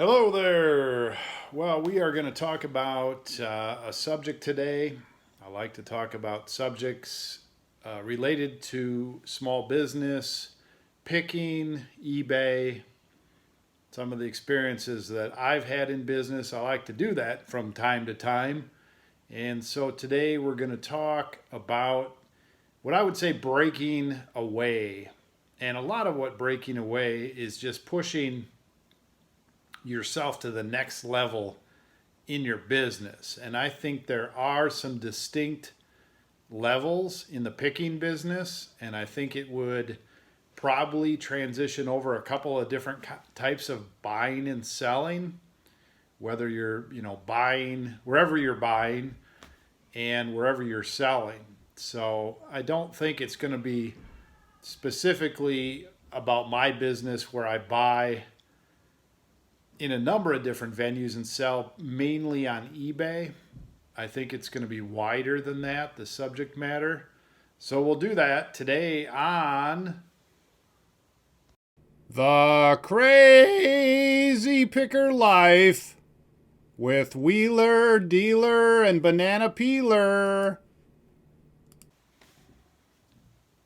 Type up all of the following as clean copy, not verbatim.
Hello there. Well, we are going to talk about a subject today. I like to talk about subjects related to small business, picking, eBay, some of the experiences that I've had in business. I like to do that from time to time. And so today we're going to talk about what I would say breaking away. And a lot of what breaking away is just pushing yourself to the next level in your business. And I think there are some distinct levels in the picking business, and I think it would probably transition over a couple of different types of buying and selling, whether you're, buying wherever you're buying and wherever you're selling. So I don't think it's going to be specifically about my business where I buy in a number of different venues and sell mainly on eBay. I think it's going to be wider than that, the subject matter. So we'll do that today on The Crazy Picker Life with Wheeler, Dealer, and Banana Peeler.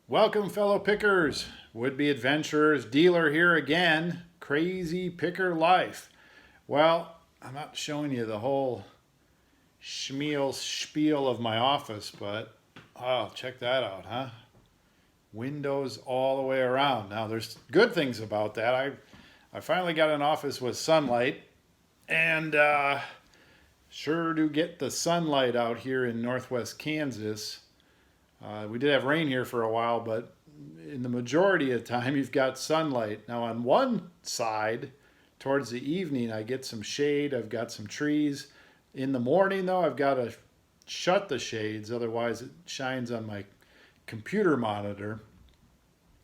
Welcome, fellow pickers, would-be adventurers. Dealer here again. Crazy Picker Life. Well, I'm not showing you the whole spiel of my office, but oh, check that out, huh? Windows all the way around. Now, there's good things about that. I finally got an office with sunlight, and sure do get the sunlight out here in northwest Kansas. We did have rain here for a while, but in the majority of the time, you've got sunlight. Now, on one side, towards the evening, I get some shade. I've got some trees. In the morning, though, I've got to shut the shades. Otherwise, it shines on my computer monitor.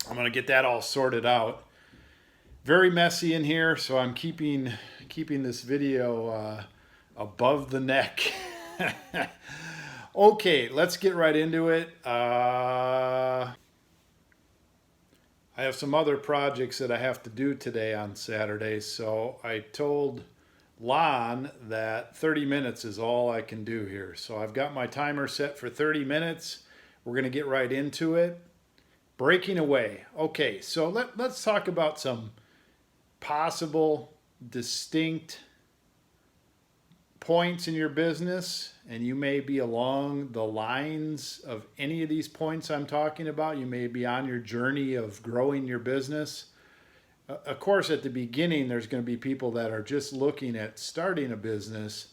I'm going to get that all sorted out. Very messy in here, so I'm keeping this video above the neck. Okay, let's get right into it. I have some other projects that I have to do today on Saturday, so I told Lon that 30 minutes is all I can do here. So I've got my timer set for 30 minutes. We're going to get right into it. Breaking away. Okay, so let's talk about some possible distinct points in your business, and you may be along the lines of any of these points I'm talking about. You may be on your journey of growing your business. Of course, at the beginning, there's going to be people that are just looking at starting a business,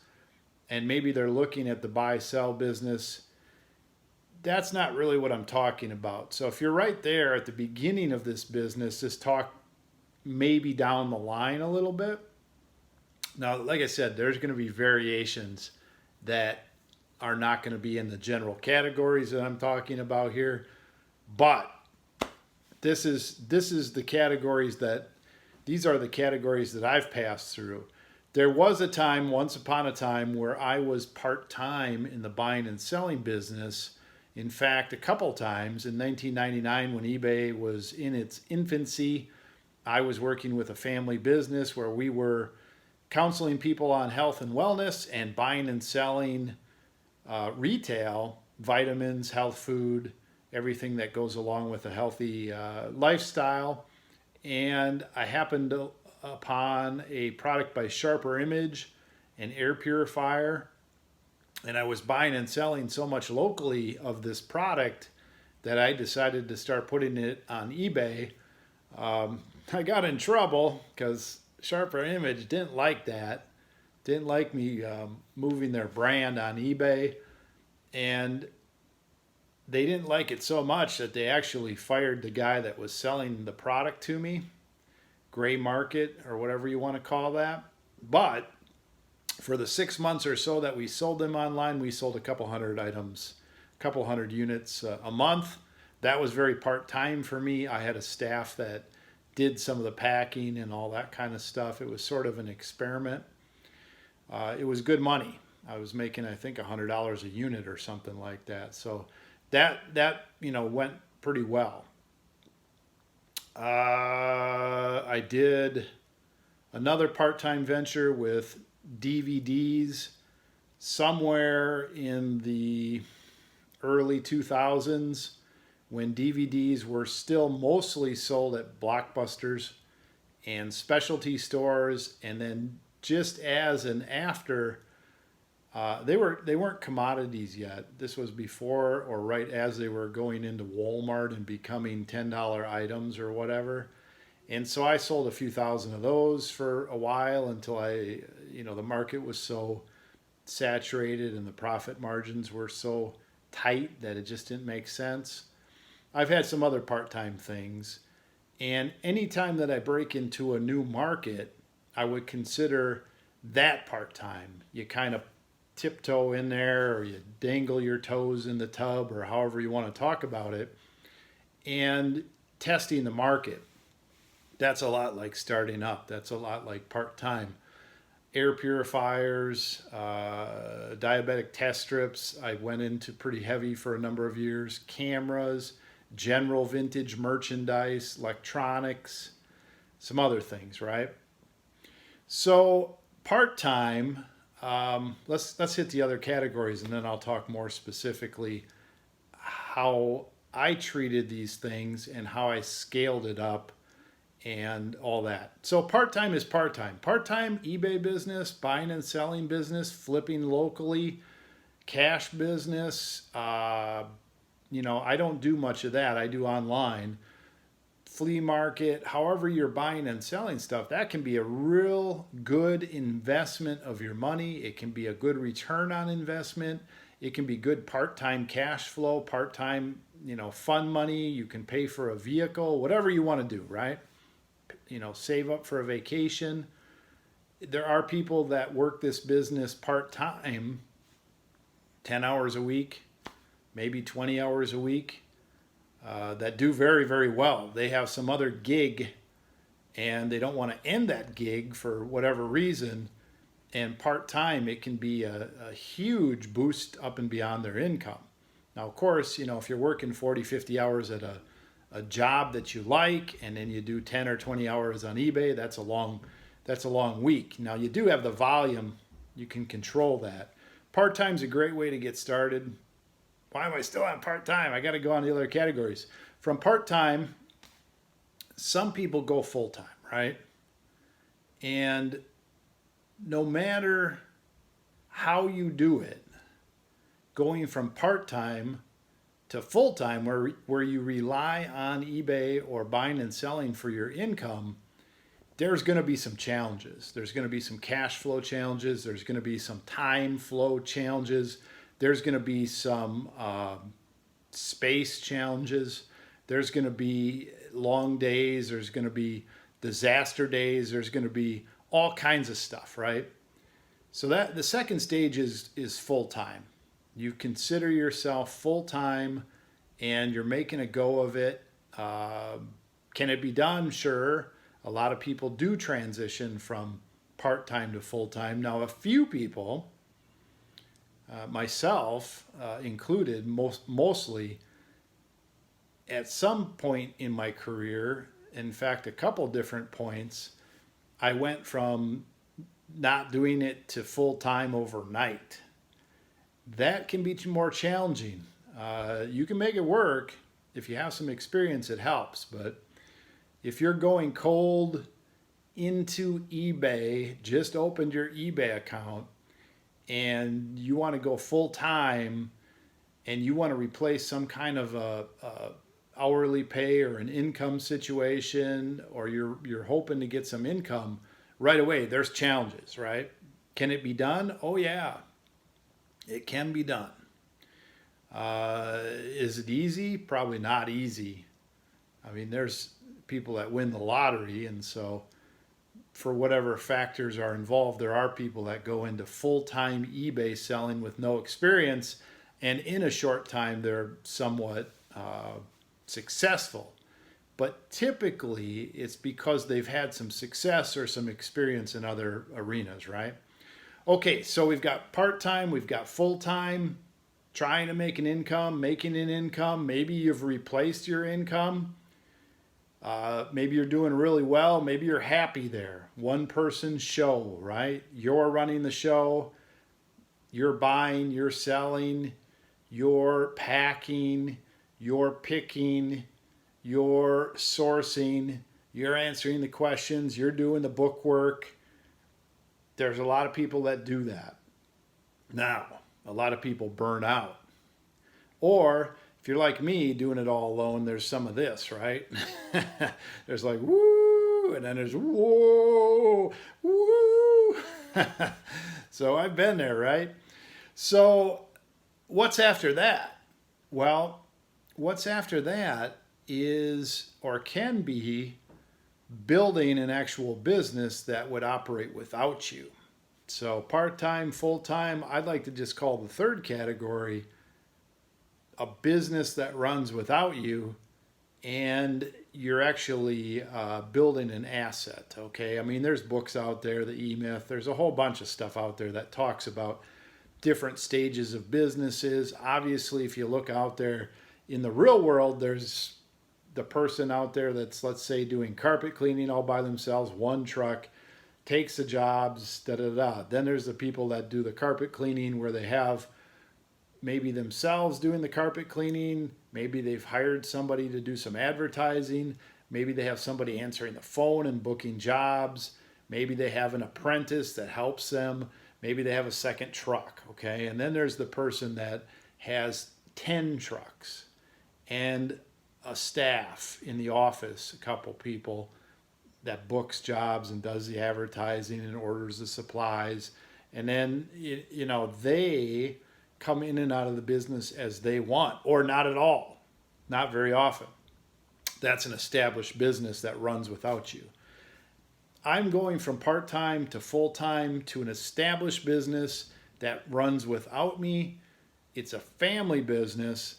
and maybe they're looking at the buy-sell business. That's not really what I'm talking about. So if you're right there at the beginning of this business, just talk maybe down the line a little bit. Now, like I said, there's going to be variations that are not going to be in the general categories that I'm talking about here, but this is the categories that these are the categories that I've passed through. There was a time, once upon a time, where I was part-time in the buying and selling business. In fact, a couple times in 1999 when eBay was in its infancy, I was working with a family business where we were counseling people on health and wellness and buying and selling retail, vitamins, health food, everything that goes along with a healthy lifestyle. And I happened upon a product by Sharper Image, an air purifier. And I was buying and selling so much locally of this product that I decided to start putting it on eBay. I got in trouble because Sharper Image didn't like that, didn't like me moving their brand on eBay, and they didn't like it so much that they actually fired the guy that was selling the product to me, gray market or whatever you want to call that. But for the 6 months or so that we sold them online, we sold a couple hundred items, a couple hundred units a month. That was very part-time for me. I had a staff that did some of the packing and all that kind of stuff. It was sort of an experiment. It was good money. I was making, I think, $100 a unit or something like that. So that went pretty well. I did another part-time venture with DVDs somewhere in the early 2000s when DVDs were still mostly sold at Blockbusters and specialty stores, and then just as an after, they weren't commodities yet. This was before or right as they were going into Walmart and becoming $10 items or whatever. And so I sold a few thousand of those for a while until the market was so saturated and the profit margins were so tight that it just didn't make sense. I've had some other part-time things, and anytime that I break into a new market, I would consider that part-time. You kind of tiptoe in there, or you dangle your toes in the tub, or however you want to talk about it, and testing the market. That's a lot like starting up. That's a lot like part-time. Air purifiers, diabetic test strips, I went into pretty heavy for a number of years. Cameras, general vintage merchandise, electronics, some other things, right? So part-time, let's hit the other categories, and then I'll talk more specifically how I treated these things and how I scaled it up and all that. So part-time is part-time. Part-time eBay business, buying and selling business, flipping locally, cash business. I don't do much of that. I do online. Flea market, however you're buying and selling stuff, that can be a real good investment of your money. It can be a good return on investment. It can be good part-time cash flow, part-time, fun money. You can pay for a vehicle, whatever you want to do, right? Save up for a vacation. There are people that work this business part-time, 10 hours a week, maybe 20 hours a week, that do very, very well. They have some other gig and they don't want to end that gig for whatever reason. And part-time, it can be a huge boost up and beyond their income. Now, of course, if you're working 40, 50 hours at a job that you like, and then you do 10 or 20 hours on eBay, that's a long week. Now, you do have the volume. You can control that. Part-time's a great way to get started. Why am I still on part-time? I got to go on the other categories. From part-time, some people go full-time, right? And no matter how you do it, going from part-time to full-time, where you rely on eBay or buying and selling for your income, there's going to be some challenges. There's going to be some cash flow challenges. There's going to be some time flow challenges. There's going to be some space challenges. There's going to be long days. There's going to be disaster days. There's going to be all kinds of stuff, right? So that the second stage is full-time. You consider yourself full-time and you're making a go of it. Can it be done? Sure. A lot of people do transition from part-time to full-time. Now, a few people, myself included, mostly at some point in my career, in fact, a couple different points, I went from not doing it to full-time overnight. That can be more challenging. You can make it work. If you have some experience, it helps. But if you're going cold into eBay, just opened your eBay account, and you want to go full-time, and you want to replace some kind of a hourly pay or an income situation, or you're hoping to get some income right away, there's challenges, right? Can it be done? Oh, yeah. It can be done. Is it easy? Probably not easy. I mean, there's people that win the lottery, and so for whatever factors are involved, there are people that go into full-time eBay selling with no experience, and in a short time, they're somewhat successful. But typically, it's because they've had some success or some experience in other arenas, right? Okay, so we've got part-time, we've got full-time, trying to make an income, making an income. Maybe you've replaced your income. Maybe you're doing really well. Maybe you're happy there. One person show, right? You're running the show. You're buying, you're selling, you're packing, you're picking, you're sourcing, you're answering the questions, you're doing the book work. There's a lot of people that do that. Now, a lot of people burn out. Or if you're like me doing it all alone, there's some of this, right? There's like, woo, and then there's whoa, woo. So I've been there, right? So what's after that? Well, what's after that is or can be building an actual business that would operate without you. So part time, full time, I'd like to just call the third category a business that runs without you and you're actually building an asset. Okay. I mean, there's books out there, the E Myth, there's a whole bunch of stuff out there that talks about different stages of businesses. Obviously, if you look out there in the real world, there's the person out there that's, let's say, doing carpet cleaning all by themselves, one truck, takes the jobs, da da da. Then there's the people that do the carpet cleaning where they have maybe themselves doing the carpet cleaning. Maybe they've hired somebody to do some advertising. Maybe they have somebody answering the phone and booking jobs. Maybe they have an apprentice that helps them. Maybe they have a second truck, okay? And then there's the person that has 10 trucks and a staff in the office, a couple people that books jobs and does the advertising and orders the supplies. And then, they come in and out of the business as they want, or not at all, not very often. That's an established business that runs without you. I'm going from part-time to full-time to an established business that runs without me. It's a family business.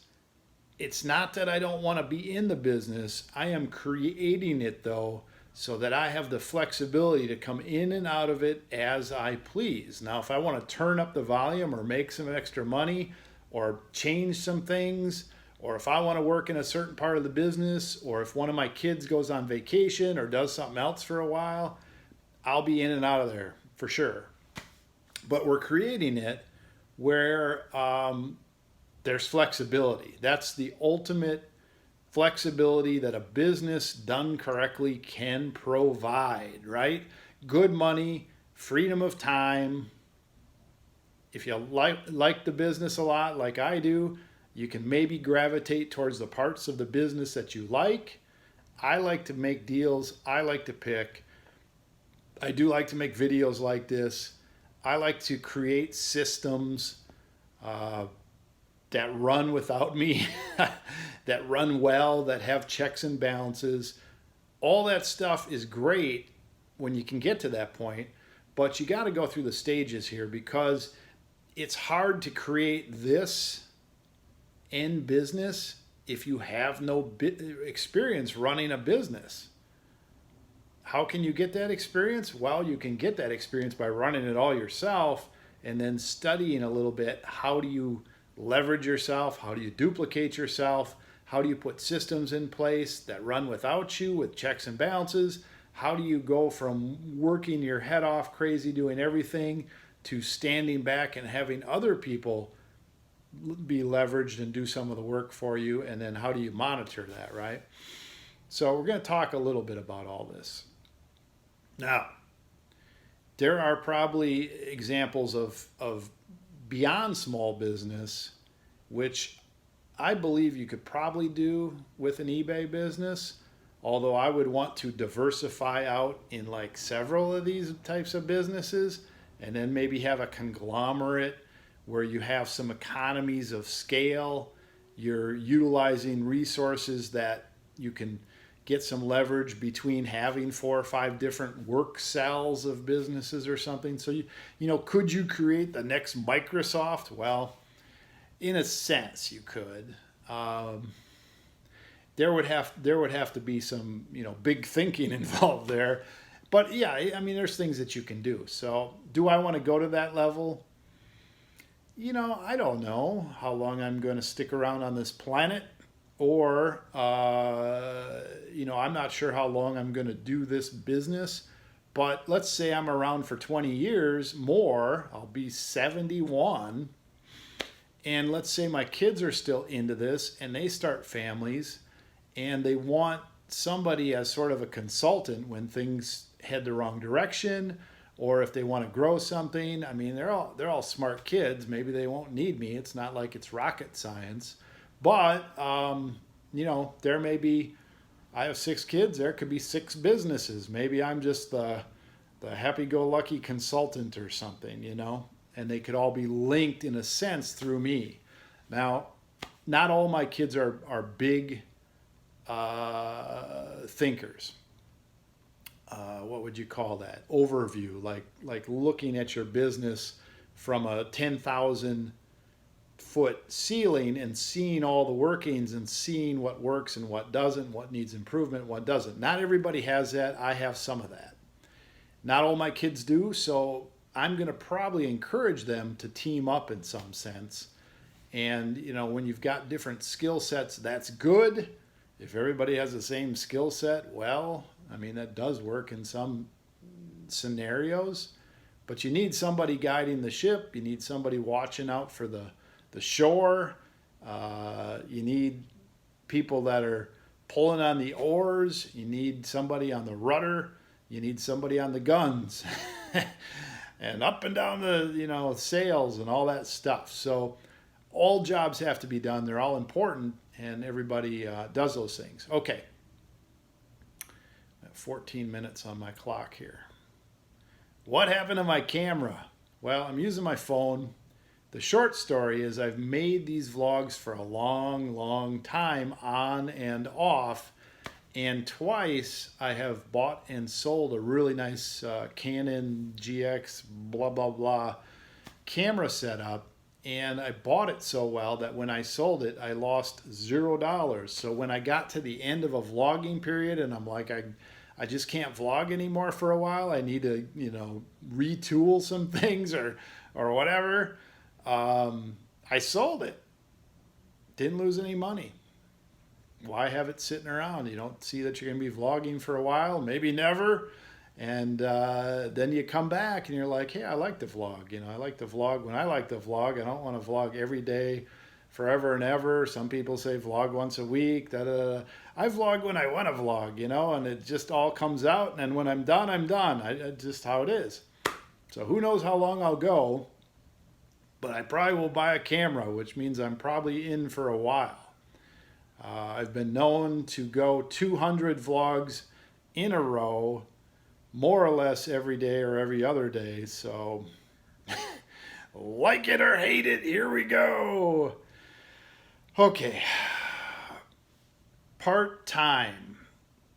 It's not that I don't want to be in the business. I am creating it though, so that I have the flexibility to come in and out of it as I please. Now, if I want to turn up the volume or make some extra money or change some things, or if I want to work in a certain part of the business, or if one of my kids goes on vacation or does something else for a while, I'll be in and out of there for sure. But we're creating it where there's flexibility. That's the ultimate flexibility that a business done correctly can provide, right? Good money, freedom of time. If you like the business a lot, like I do, you can maybe gravitate towards the parts of the business that you like. I like to make deals. I like to pick. I do like to make videos like this. I like to create systems that run without me, that run well, that have checks and balances. All that stuff is great when you can get to that point, but you got to go through the stages here because it's hard to create this in business if you have no experience running a business. How can you get that experience? Well, you can get that experience by running it all yourself and then studying a little bit. How do you leverage yourself? How do you duplicate yourself? How do you put systems in place that run without you with checks and balances? How do you go from working your head off crazy doing everything to standing back and having other people be leveraged and do some of the work for you? And then how do you monitor that, right? So we're going to talk a little bit about all this. Now, there are probably examples of beyond small business, which I believe you could probably do with an eBay business, although I would want to diversify out in like several of these types of businesses and then maybe have a conglomerate where you have some economies of scale. You're utilizing resources that you can get some leverage between having 4 or 5 different work cells of businesses or something. So could you create the next Microsoft? Well, in a sense, you could. There would have to be some big thinking involved there, but yeah, I mean, there's things that you can do. So, do I want to go to that level? I don't know how long I'm going to stick around on this planet. or I'm not sure how long I'm going to do this business, but let's say I'm around for 20 years more, I'll be 71, and let's say my kids are still into this and they start families and they want somebody as sort of a consultant when things head the wrong direction, or if they want to grow something. I mean, they're all smart kids. Maybe they won't need me. It's not like it's rocket science, but there may be. I have 6 kids. There could be 6 businesses. Maybe I'm just the happy-go-lucky consultant or something, and they could all be linked in a sense through me. Now, not all my kids are big thinkers. What would you call that? Overview, like looking at your business from a 10,000-foot ceiling and seeing all the workings and seeing what works and what doesn't, what needs improvement, what doesn't. Not everybody has that. I have some of that. Not all my kids do, so I'm going to probably encourage them to team up in some sense. And, when you've got different skill sets, that's good. If everybody has the same skill set, well, I mean, that does work in some scenarios, but you need somebody guiding the ship. You need somebody watching out for the shore. You need people that are pulling on the oars. You need somebody on the rudder. You need somebody on the guns and up and down the, sails and all that stuff. So all jobs have to be done. They're all important, and everybody does those things. Okay. 14 minutes on my clock here. What happened to my camera? Well, I'm using my phone. The short story is I've made these vlogs for a long, long time on and off. And twice I have bought and sold a really nice Canon GX blah, blah, blah camera setup. And I bought it so well that when I sold it, I lost $0. So when I got to the end of a vlogging period and I'm like, I just can't vlog anymore for a while. I need to, retool some things or whatever. I sold it. Didn't lose any money. Why have it sitting around? You don't see that you're going to be vlogging for a while, maybe never. And then you come back and you're like, hey, I like to vlog. I like to vlog when I like to vlog. I don't want to vlog every day forever and ever. Some people say vlog once a week. I vlog when I want to vlog, and it just all comes out. And when I'm done, I'm done. Just how it is. So who knows how long I'll go. But I probably will buy a camera, which means I'm probably in for a while. I've been known to go 200 vlogs in a row, more or less every day or every other day. So like it or hate it, here we go. Okay. Part-time.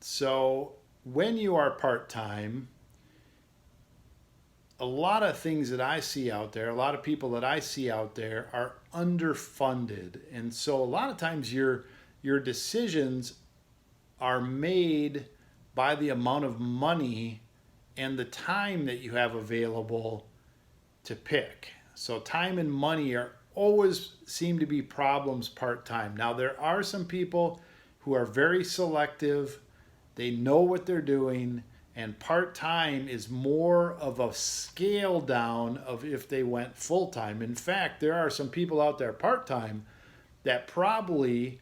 So when you are part-time, a lot of things that I see out there, a lot of people that I see out there are underfunded. And so a lot of times your decisions are made by the amount of money and the time that you have available to pick. So time and money always seem to be problems part-time. Now, there are some people who are very selective. They know what they're doing, and part-time is more of a scale down of if they went full-time. In fact, there are some people out there part-time that probably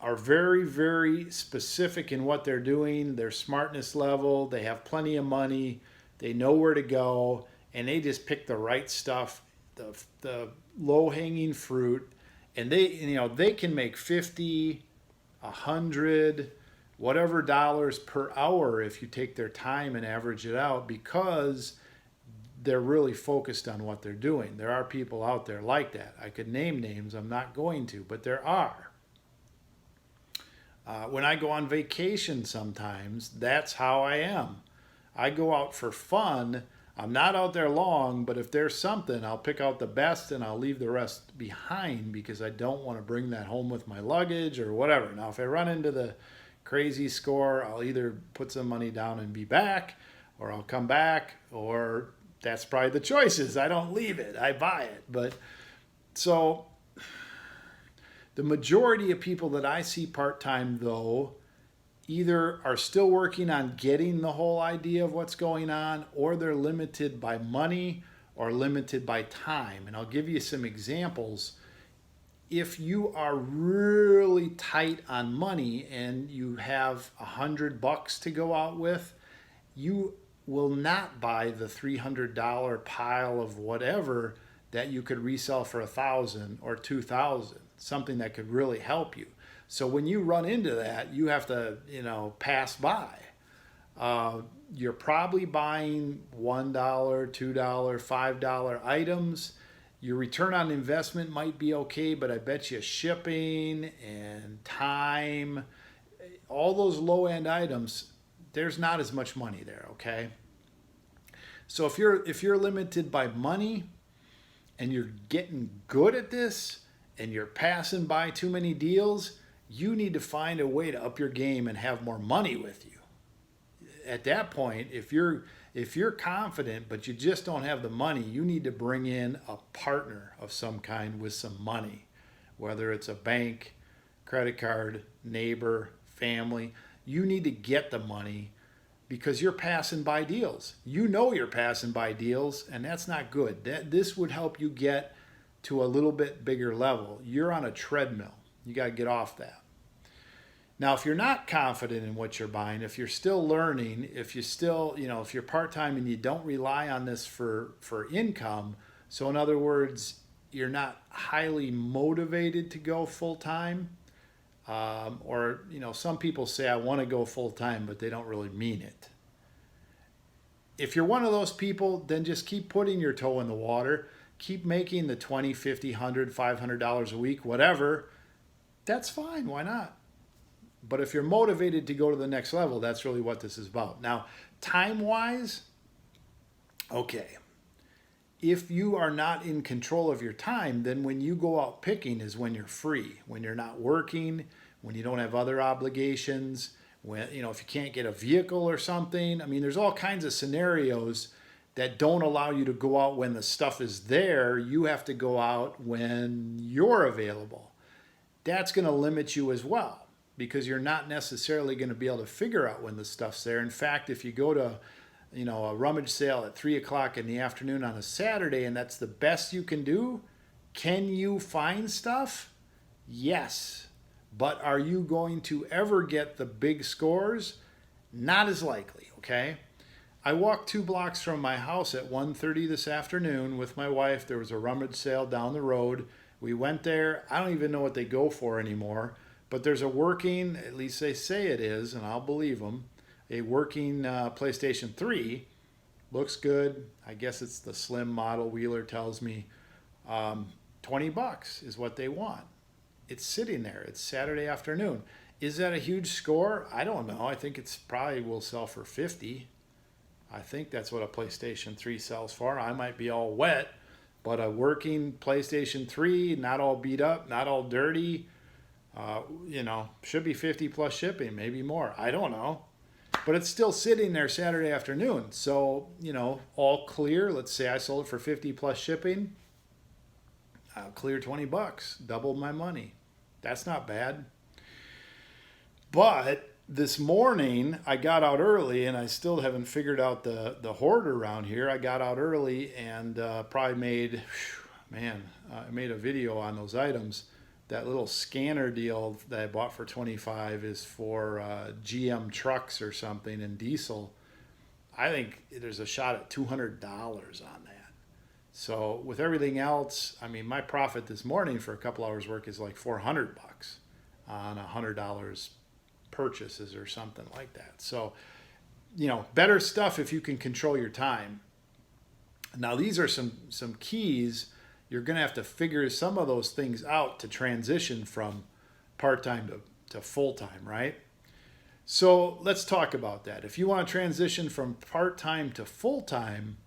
are very, very specific in what they're doing, their smartness level, they have plenty of money, they know where to go, and they just pick the right stuff, the low-hanging fruit, and they can make 50, 100, whatever dollars per hour if you take their time and average it out, because they're really focused on what they're doing. There are people out there like that. I could name names, I'm not going to, but there are. When I go on vacation sometimes, that's how I am. I go out for fun. I'm not out there long, but if there's something, I'll pick out the best and I'll leave the rest behind because I don't want to bring that home with my luggage or whatever. Now, if I run into the crazy score, I'll either put some money down and be back, or I'll come back, or that's probably the choices. I don't leave it, I buy it. But so The majority of people that I see part-time, though, either are still working on getting the whole idea of what's going on, or they're limited by money or limited by time. And I'll give you some examples. If you are really tight on money and you have $100 to go out with, you will not buy the $300 pile of whatever that you could resell for $1,000 or $2,000, something that could really help you. So when you run into that, you have to, pass by. You're probably buying $1, $2, $5 items. Your return on investment might be okay, but I bet you shipping and time, all those low-end items, there's not as much money there, okay? So if you're limited by money and you're getting good at this and you're passing by too many deals, you need to find a way to up your game and have more money with you. At that point, if you're confident but you just don't have the money, you need to bring in a partner of some kind with some money, whether it's a bank, credit card, neighbor, family. You need to get the money because you're passing by deals. You know you're passing by deals, and that's not good. This would help you get to a little bit bigger level. You're on a treadmill. You got to get off that. Now, if you're not confident in what you're buying, if you're still learning, if you're part-time and you don't rely on this for income, so in other words, you're not highly motivated to go full-time, or some people say I want to go full-time, but they don't really mean it. If you're one of those people, then just keep putting your toe in the water. Keep making the $20, $50, $100, $500 a week, whatever. That's fine. Why not? But if you're motivated to go to the next level, that's really what this is about. Now, time-wise, okay. If you are not in control of your time, then when you go out picking is when you're free, when you're not working, when you don't have other obligations, when if you can't get a vehicle or something. I mean, there's all kinds of scenarios that don't allow you to go out when the stuff is there. You have to go out when you're available. That's going to limit you as well, because you're not necessarily going to be able to figure out when the stuff's there. In fact, if you go to a rummage sale at 3 o'clock in the afternoon on a Saturday and that's the best you can do, can you find stuff? Yes. But are you going to ever get the big scores? Not as likely, okay? I walked 2 blocks from my house at 1:30 this afternoon with my wife. There was a rummage sale down the road. We went there. I don't even know what they go for anymore, but there's a working, at least they say it is, and I'll believe them, a working PlayStation 3. Looks good. I guess it's the slim model, Wheeler tells me. $20 is what they want. It's sitting there. It's Saturday afternoon. Is that a huge score? I don't know. I think it's probably will sell for $50. I think that's what a PlayStation 3 sells for. I might be all wet, but a working PlayStation 3, not all beat up, not all dirty, should be 50 plus shipping, maybe more. I don't know. But it's still sitting there Saturday afternoon. So, all clear. Let's say I sold it for 50 plus shipping. I'll clear $20, doubled my money. That's not bad. But this morning I got out early, and I still haven't figured out the hoard around here. I got out early and probably made, I made a video on those items. That little scanner deal that I bought for $25 is for GM trucks or something and diesel. I think there's a shot at $200 on that. So with everything else, I mean, my profit this morning for a couple hours work is like $400 on $100 purchases or something like that. So, better stuff if you can control your time. Now, these are some keys. You're going to have to figure some of those things out to transition from part-time to full-time, right? So let's talk about that. If you want to transition from part-time to full-time,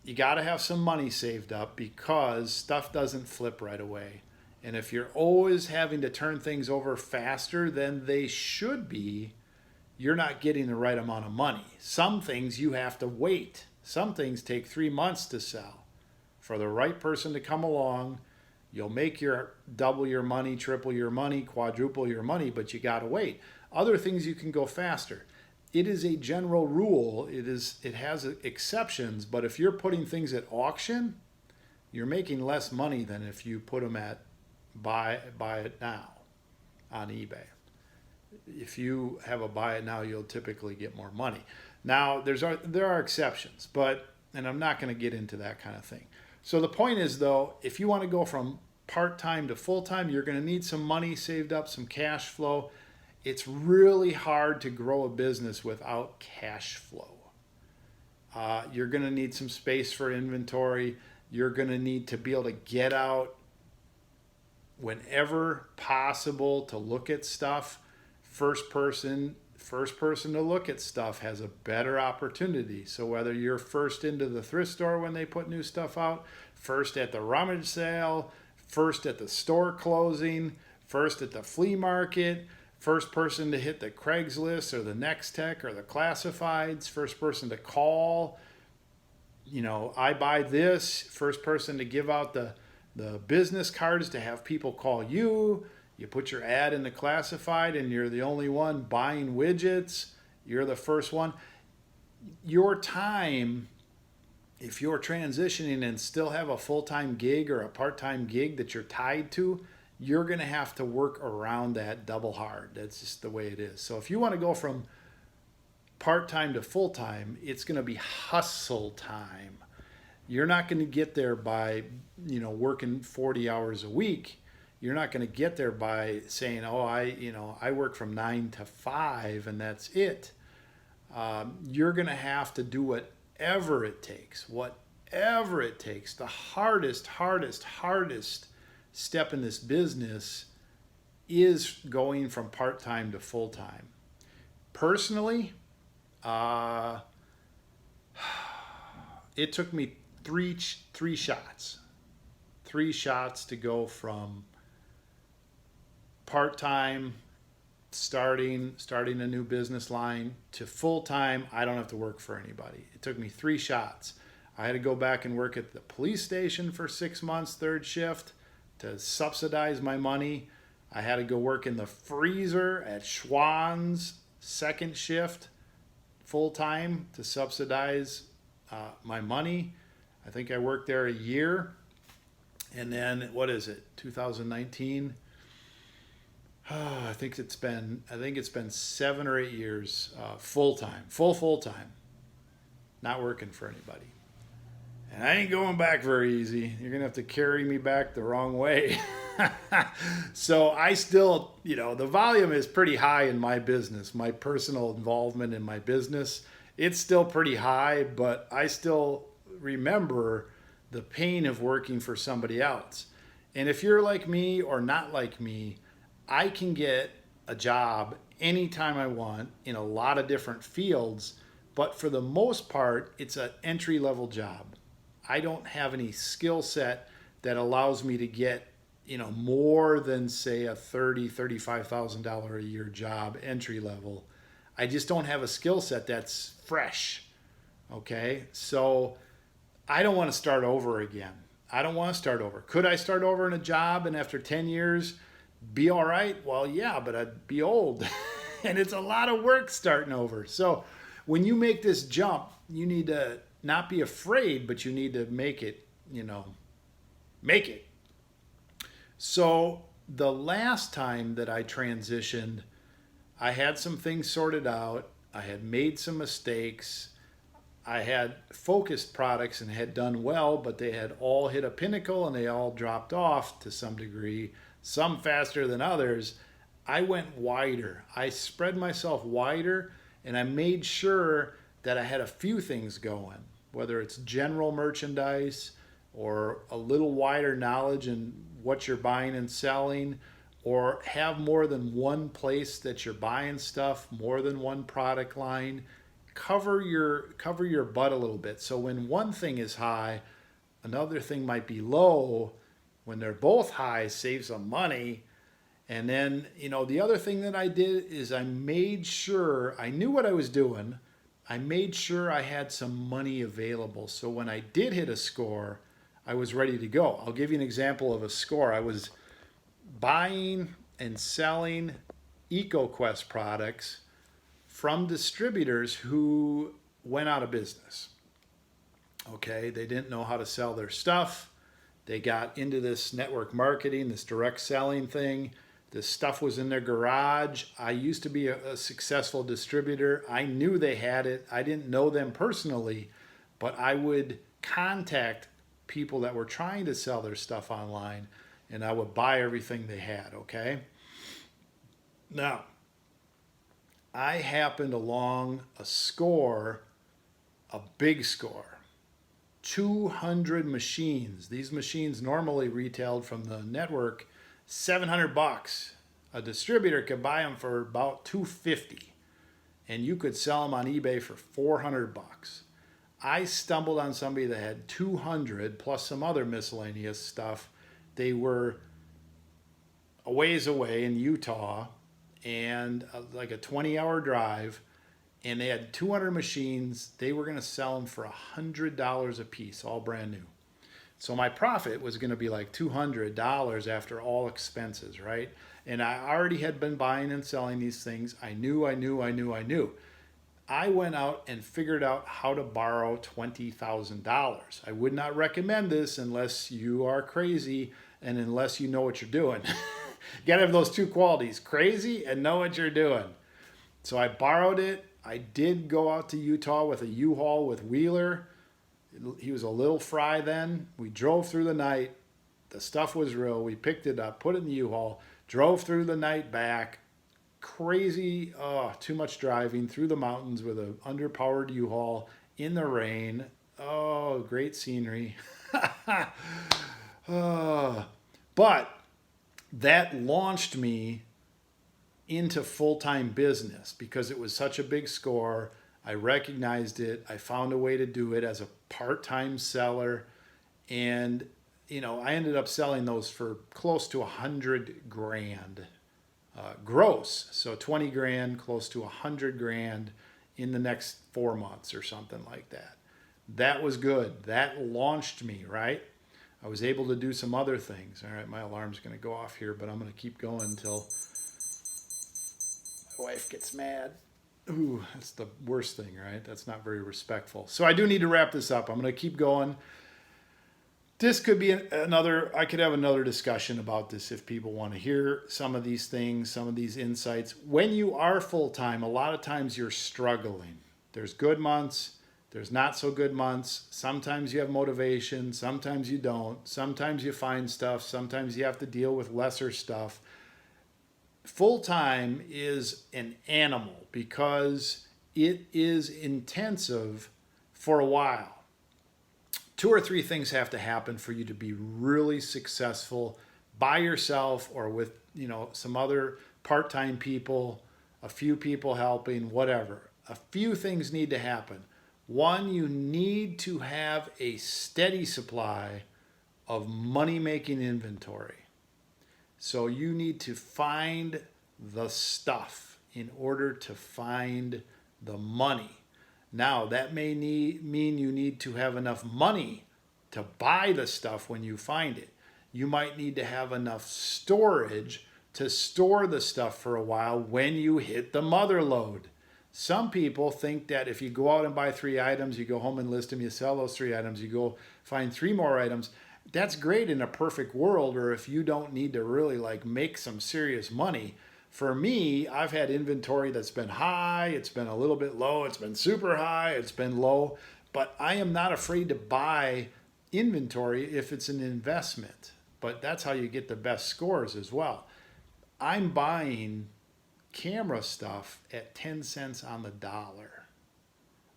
you got to have some money saved up because stuff doesn't flip right away. And if you're always having to turn things over faster than they should be, you're not getting the right amount of money. Some things you have to wait. Some things take 3 months to sell for the right person to come along, You'll make your double your money, triple your money, quadruple your money, but you got to wait. Other things you can go faster. It is a general rule. It has exceptions, but if you're putting things at auction, you're making less money than if you put them at buy it now on eBay. If you have a buy it now, you'll typically get more money. Now, there are exceptions, and I'm not going to get into that kind of thing. So the point is, though, if you want to go from part-time to full-time, you're going to need some money saved up, some cash flow. It's really hard to grow a business without cash flow. You're going to need some space for inventory. You're going to need to be able to get out whenever possible to look at stuff. First person to look at stuff has a better opportunity. So whether you're first into the thrift store when they put new stuff out, first at the rummage sale, first at the store closing, first at the flea market, first person to hit the Craigslist or the Next Tech or the classifieds, first person to call, I buy this, first person to give out the business cards to have people call you. You put your ad in the classified and you're the only one buying widgets. You're the first one. Your time, if you're transitioning and still have a full-time gig or a part-time gig that you're tied to, you're going to have to work around that double hard. That's just the way it is. So if you want to go from part-time to full-time, it's going to be hustle time. You're not going to get there by, working 40 hours a week. You're not going to get there by saying, I work from 9 to 5 and that's it. You're going to have to do whatever it takes. The hardest step in this business is going from part-time to full-time. Personally, it took me three shots to go from part-time, starting a new business line, to full-time. I don't have to work for anybody. It took me 3 shots. I had to go back and work at the police station for 6 months, third shift, to subsidize my money. I had to go work in the freezer at Schwann's, second shift, full-time, to subsidize my money. I think I worked there a year. And then, 2019? I think it's been 7 or 8 years full-time, full-time, not working for anybody. And I ain't going back very easy. You're going to have to carry me back the wrong way. So I still, the volume is pretty high in my business. My personal involvement in my business, it's still pretty high, but I still remember the pain of working for somebody else. And if you're like me or not like me, I can get a job anytime I want in a lot of different fields, but for the most part, it's an entry-level job. I don't have any skill set that allows me to get, more than, say, a $35,000 a year job, entry level. I just don't have a skill set that's fresh. Okay, so I don't want to start over again. Could I start over in a job and after 10 years be all right? Well, yeah, but I'd be old. And it's a lot of work starting over. So when you make this jump, you need to not be afraid, but you need to make it. So the last time that I transitioned, I had some things sorted out. I had made some mistakes. I had focused products and had done well, but they had all hit a pinnacle and they all dropped off to some degree, some faster than others. I went wider. I spread myself wider, and I made sure that I had a few things going, whether it's general merchandise or a little wider knowledge in what you're buying and selling, or have more than one place that you're buying stuff, more than one product line. Cover your butt a little bit. So when one thing is high, another thing might be low. When they're both high, save some money. And then, the other thing that I did is I made sure I knew what I was doing. I made sure I had some money available. So when I did hit a score, I was ready to go. I'll give you an example of a score. I was buying and selling EcoQuest products from distributors who went out of business. Okay, they didn't know how to sell their stuff. They got into this network marketing, this direct selling thing. This stuff was in their garage. I used to be a successful distributor. I knew they had it. I didn't know them personally, but I would contact people that were trying to sell their stuff online, and I would buy everything they had, okay? Now, I happened along a score, a big score, 200 machines. These machines normally retailed from the network $700. A distributor could buy them for about $250, and you could sell them on eBay for $400. I stumbled on somebody that had 200 plus some other miscellaneous stuff. They were a ways away in Utah, and like a 20-hour drive, and they had 200 machines. They were going to sell them for $100 a piece, all brand new. So my profit was going to be like $200 after all expenses, right? And I already had been buying and selling these things. I knew. I went out and figured out how to borrow $20,000. I would not recommend this unless you are crazy and unless you know what you're doing. You got to have those two qualities, crazy and know what you're doing. So I borrowed it. I did go out to Utah with a U-Haul with Wheeler. He was a little fry then. We drove through the night. The stuff was real. We picked it up, put it in the U-Haul, drove through the night back. Crazy, too much driving through the mountains with an underpowered U-Haul in the rain. Oh, great scenery. But that launched me into full-time business because it was such a big score. I recognized it. I found a way to do it as a part-time seller. And, I ended up selling those for close to $100,000 gross. So 20 grand, close to 100 grand in the next 4 months or something like that. That was good. That launched me, right? I was able to do some other things. All right, my alarm's going to go off here, but I'm going to keep going until my wife gets mad. Ooh, that's the worst thing, right? That's not very respectful. So I do need to wrap this up. I'm going to keep going. This could be I could have another discussion about this if people want to hear some of these things, some of these insights. When you are full-time, a lot of times you're struggling. There's good months. There's not so good months. Sometimes you have motivation. Sometimes you don't. Sometimes you find stuff. Sometimes you have to deal with lesser stuff. Full-time is an animal because it is intensive for a while. 2 or 3 things have to happen for you to be really successful by yourself or with, some other part-time people, a few people helping, whatever. A few things need to happen. One, you need to have a steady supply of money-making inventory. So you need to find the stuff in order to find the money. Now, that may mean you need to have enough money to buy the stuff when you find it. You might need to have enough storage to store the stuff for a while when you hit the mother load. Some people think that if you go out and buy 3 items, you go home and list them, you sell those 3 items, you go find 3 more items. That's great in a perfect world, or if you don't need to really make some serious money. For me, I've had inventory that's been high, it's been a little bit low, it's been super high, it's been low, but I am not afraid to buy inventory if it's an investment. But that's how you get the best scores as well. I'm buying camera stuff at 10 cents on the dollar.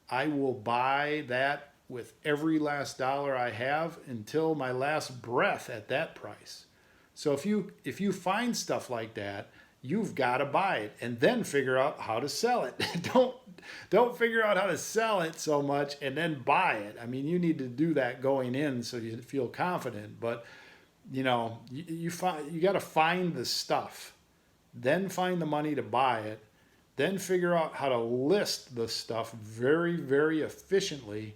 I will buy that with every last dollar I have until my last breath at that price. So if you find stuff like that, you've got to buy it and then figure out how to sell it. Don't figure out how to sell it so much and then buy it. I mean, you need to do that going in so you feel confident, but you got to find the stuff, then find the money to buy it, then figure out how to list the stuff very, very efficiently.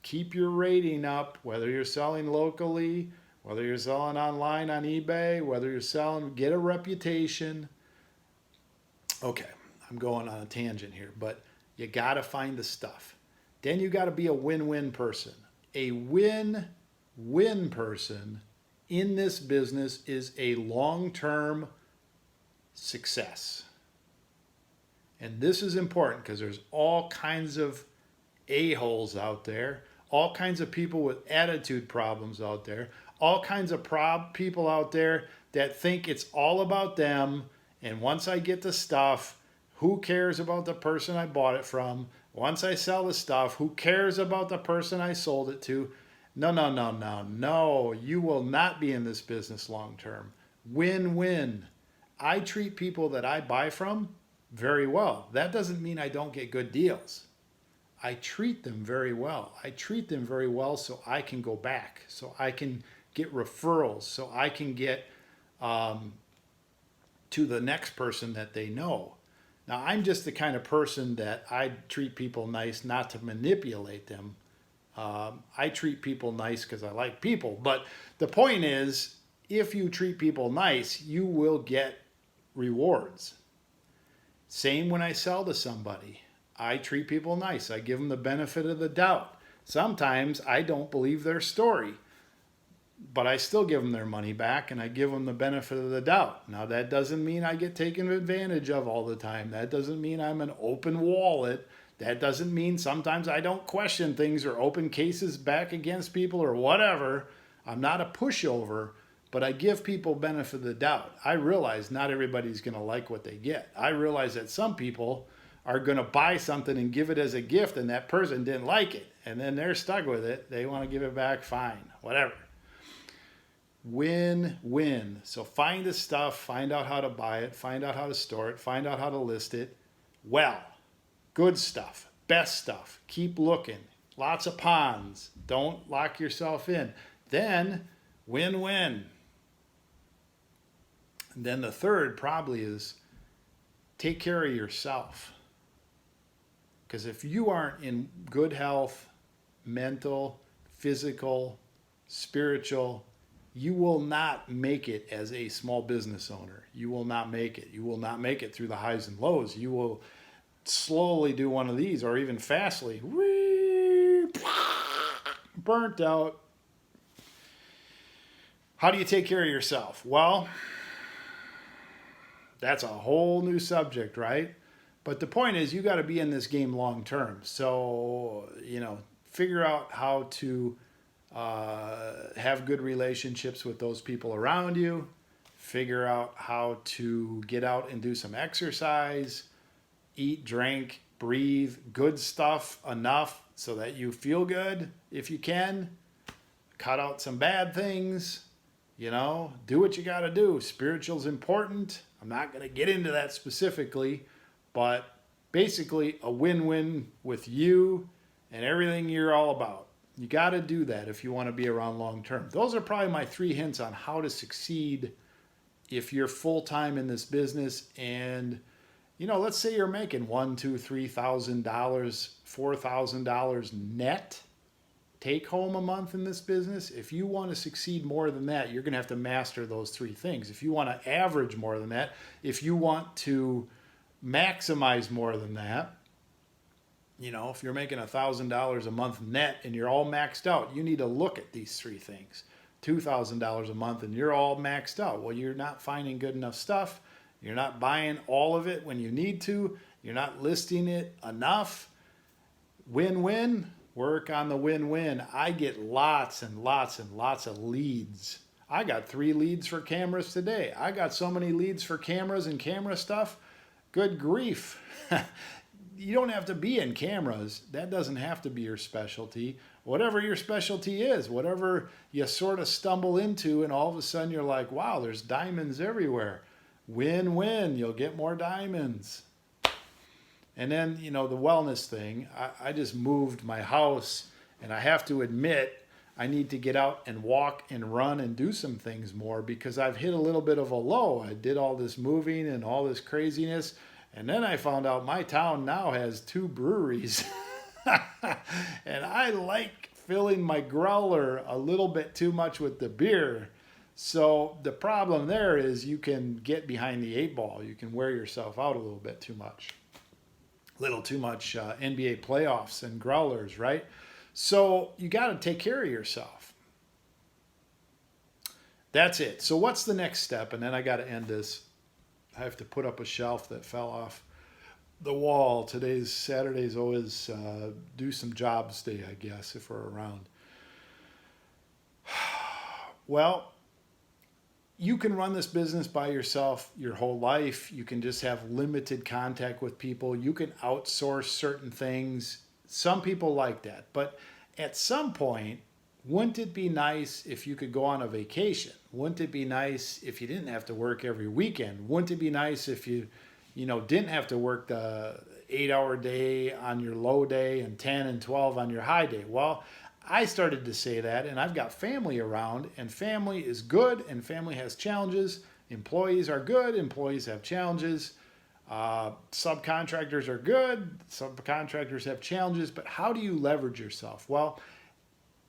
keep your rating up, whether you're selling locally, whether you're selling online on eBay, whether you're selling, get a reputation. Okay, I'm going on a tangent here, but you got to find the stuff. Then you got to be a win-win person. A win-win person in this business is a long-term success. And this is important because there's all kinds of a-holes out there, all kinds of people with attitude problems out there, all kinds of people out there that think it's all about them. And once I get the stuff, who cares about the person I bought it from? Once I sell the stuff, who cares about the person I sold it to? No, no, no, no, no. You will not be in this business long term. Win-win. I treat people that I buy from very well. That doesn't mean I don't get good deals. I treat them very well. I treat them very well so I can go back, so I can get referrals, so I can get to the next person that they know. Now, I'm just the kind of person that I treat people nice, not to manipulate them. I treat people nice because I like people. But the point is, if you treat people nice, you will get rewards. Same when I sell to somebody. I treat people nice. I give them the benefit of the doubt. Sometimes I don't believe their story, but I still give them their money back and I give them the benefit of the doubt. Now, that doesn't mean I get taken advantage of all the time. That doesn't mean I'm an open wallet. That doesn't mean sometimes I don't question things or open cases back against people or whatever. I'm not a pushover, but I give people benefit of the doubt. I realize not everybody's going to like what they get. I realize that some people are going to buy something and give it as a gift and that person didn't like it and then they're stuck with it. They want to give it back, fine, whatever. Win-win. So find the stuff, find out how to buy it, find out how to store it, find out how to list it. Well, good stuff, best stuff. Keep looking. Lots of ponds. Don't lock yourself in. Then win-win. And then the third probably is take care of yourself. Because if you aren't in good health, mental, physical, spiritual, you will not make it as a small business owner. You will not make it. You will not make it through the highs and lows. You will slowly do one of these or even fastly. Burnt out. How do you take care of yourself? Well, that's a whole new subject, right? But the point is you got to be in this game long term. So, figure out how to have good relationships with those people around you. Figure out how to get out and do some exercise, eat, drink, breathe, good stuff enough so that you feel good if you can. Cut out some bad things, do what you got to do. Spiritual's important. I'm not going to get into that specifically, but basically a win-win with you and everything you're all about. You got to do that if you want to be around long term. Those are probably my 3 hints on how to succeed if you're full-time in this business and, let's say you're making $1,000, $2,000, $3,000, $4,000 net take home a month in this business. If you want to succeed more than that, you're going to have to master those 3 things. If you want to average more than that, if you want to maximize more than that, if you're making $1,000 a month net and you're all maxed out, you need to look at these 3 things. $2,000 a month and you're all maxed out. Well, you're not finding good enough stuff. You're not buying all of it when you need to. You're not listing it enough. Win-win. Work on the win-win. I get lots and lots and lots of leads. I got 3 leads for cameras today. I got so many leads for cameras and camera stuff. Good grief. You don't have to be in cameras. That doesn't have to be your specialty. Whatever your specialty is, whatever you sort of stumble into and all of a sudden you're like, wow, there's diamonds everywhere. Win-win. You'll get more diamonds. And then, the wellness thing. I just moved my house and I have to admit I need to get out and walk and run and do some things more because I've hit a little bit of a low. I did all this moving and all this craziness. And then I found out my town now has 2 breweries. And I like filling my growler a little bit too much with the beer. So the problem there is you can get behind the eight ball. You can wear yourself out a little bit too much. Little too much NBA playoffs and growlers, right? So you got to take care of yourself. That's it. So what's the next step? And then I got to end this. I have to put up a shelf that fell off the wall. Saturday's always do some jobs day, I guess, if we're around. Well, you can run this business by yourself your whole life. You can just have limited contact with people. You can outsource certain things. Some people like that. But at some point, wouldn't it be nice if you could go on a vacation? Wouldn't it be nice if you didn't have to work every weekend? Wouldn't it be nice if you didn't have to work the 8-hour day on your low day and 10 and 12 on your high day? Well, I started to say that, and I've got family around, and family is good, and family has challenges. Employees are good, employees have challenges. Subcontractors are good, subcontractors have challenges, but how do you leverage yourself? Well,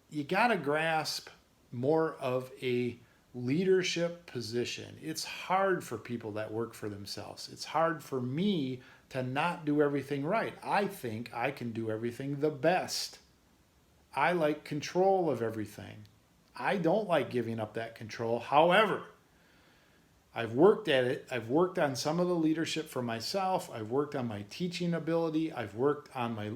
you got to grasp more of a leadership position. It's hard for people that work for themselves. It's hard for me to not do everything right. I think I can do everything the best. I like control of everything. I don't like giving up that control. However, I've worked at it. I've worked on some of the leadership for myself. I've worked on my teaching ability. I've worked on my,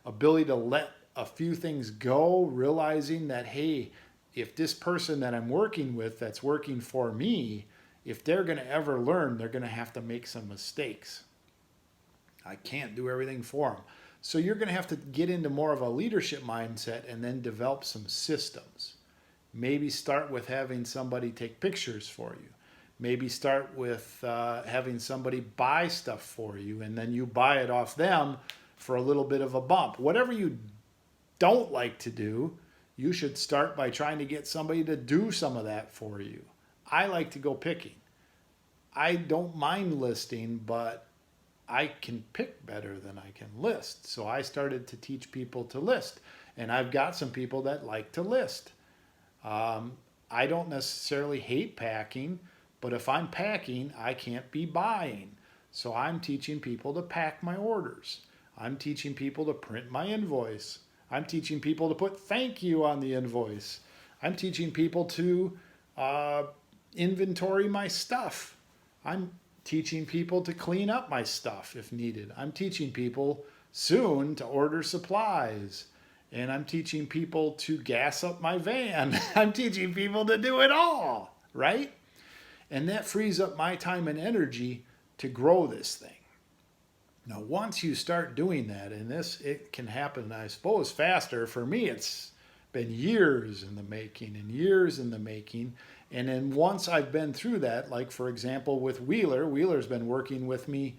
ability to let a few things go, realizing that, hey, if this person that I'm working with that's working for me, if they're going to ever learn, they're going to have to make some mistakes. I can't do everything for them. So you're going to have to get into more of a leadership mindset and then develop some systems. Maybe start with having somebody take pictures for you. Maybe start with having somebody buy stuff for you, and then you buy it off them for a little bit of a bump. Whatever you don't like to do, you should start by trying to get somebody to do some of that for you. I like to go picking. I don't mind listing, but I can pick better than I can list. So I started to teach people to list. And I've got some people that like to list. I don't necessarily hate packing, but if I'm packing, I can't be buying. So I'm teaching people to pack my orders. I'm teaching people to print my invoice. I'm teaching people to put thank you on the invoice. I'm teaching people to inventory my stuff. I'm teaching people to clean up my stuff if needed. I'm teaching people soon to order supplies. And I'm teaching people to gas up my van. I'm teaching people to do it all, right? And that frees up my time and energy to grow this thing. Now, once you start doing that, and it can happen, I suppose, faster. For me, it's been years in the making and years in the making. And then once I've been through that, like, for example, with Wheeler's been working with me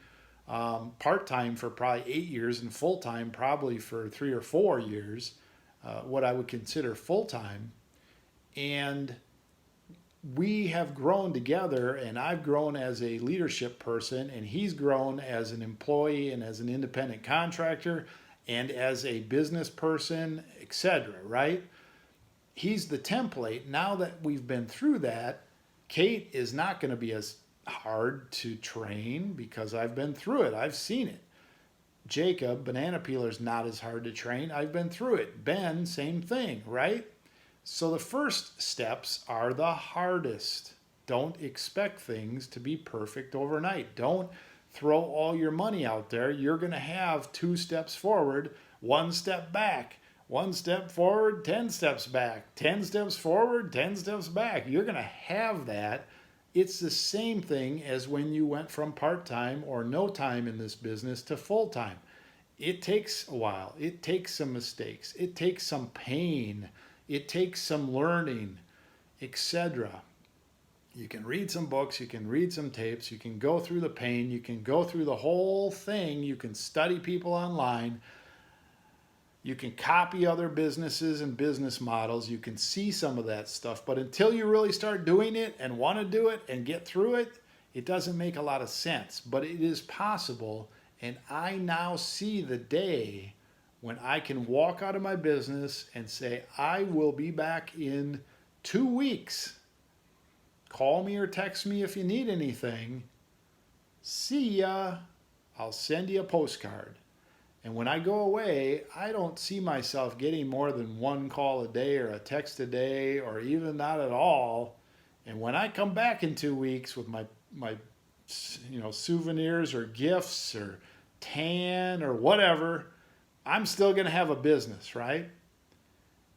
part-time for probably 8 years and full-time probably for 3 or 4 years, what I would consider full-time. And we have grown together, and I've grown as a leadership person, and he's grown as an employee and as an independent contractor and as a business person, etc., right? He's the template. Now that we've been through that, Kate is not going to be as hard to train because I've been through it. I've seen it. Jacob, banana peeler's not as hard to train. I've been through it. Ben, same thing, right? So the first steps are the hardest. Don't expect things to be perfect overnight. Don't throw all your money out there. You're going to have 2 steps forward, 1 step back, 1 step forward, 10 steps back, 10 steps forward, 10 steps back. You're going to have that. It's the same thing as when you went from part-time or no time in this business to full-time. It takes a while. It takes some mistakes. It takes some pain. It takes some learning, etc. You can read some books, you can read some tapes, you can go through the pain, you can go through the whole thing, you can study people online, you can copy other businesses and business models, you can see some of that stuff, but until you really start doing it and want to do it and get through it, it doesn't make a lot of sense. But it is possible, and I now see the day when I can walk out of my business and say, I will be back in 2 weeks. Call me or text me if you need anything. See ya. I'll send you a postcard. And when I go away, I don't see myself getting more than one call a day or a text a day or even not at all. And when I come back in 2 weeks with my souvenirs or gifts or tan or whatever, I'm still going to have a business, right?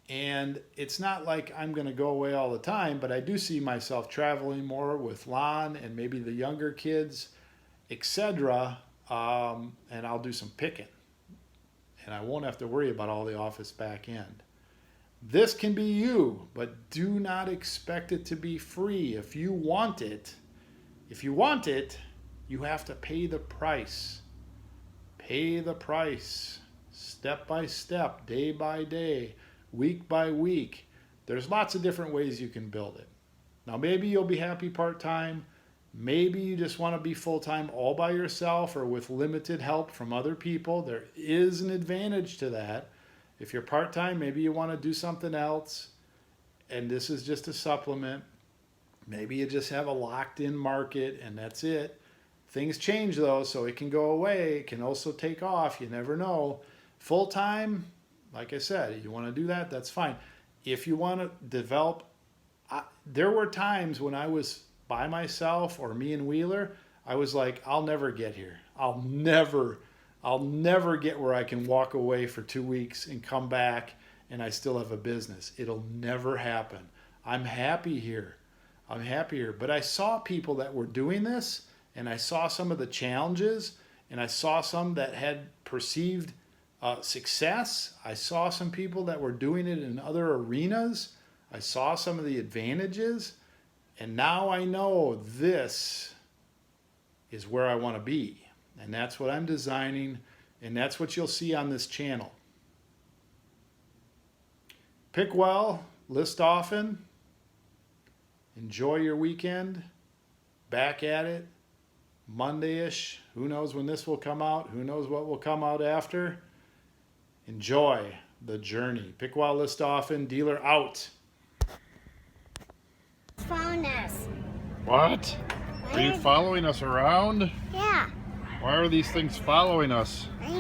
And it's not like I'm going to go away all the time, but I do see myself traveling more with Lon and maybe the younger kids, etc. And I'll do some picking. And I won't have to worry about all the office back end. This can be you, but do not expect it to be free. If you want it, you have to pay the price. Pay the price. Step by step, day by day, week by week. There's lots of different ways you can build it. Now, maybe you'll be happy part-time. Maybe you just want to be full-time all by yourself or with limited help from other people. There is an advantage to that. If you're part-time, maybe you want to do something else, and this is just a supplement. Maybe you just have a locked-in market, and that's it. Things change, though, so it can go away. It can also take off. You never know. Full-time, like I said, you want to do that, that's fine. If you want to develop, there were times when I was by myself or me and Wheeler, I was like, I'll never get here. I'll never get where I can walk away for 2 weeks and come back and I still have a business. It'll never happen. I'm happy here. But I saw people that were doing this, and I saw some of the challenges, and I saw some that had perceived success. I saw some people that were doing it in other arenas. I saw some of the advantages. And now I know this is where I want to be. And that's what I'm designing. And that's what you'll see on this channel. Pick well, list often. Enjoy your weekend. Back at it. Monday-ish. Who knows when this will come out? Who knows what will come out after? Enjoy the journey. Pick well, list often. Dealer out. Found us. What? Are you following us around? Yeah. Why are these things following us? I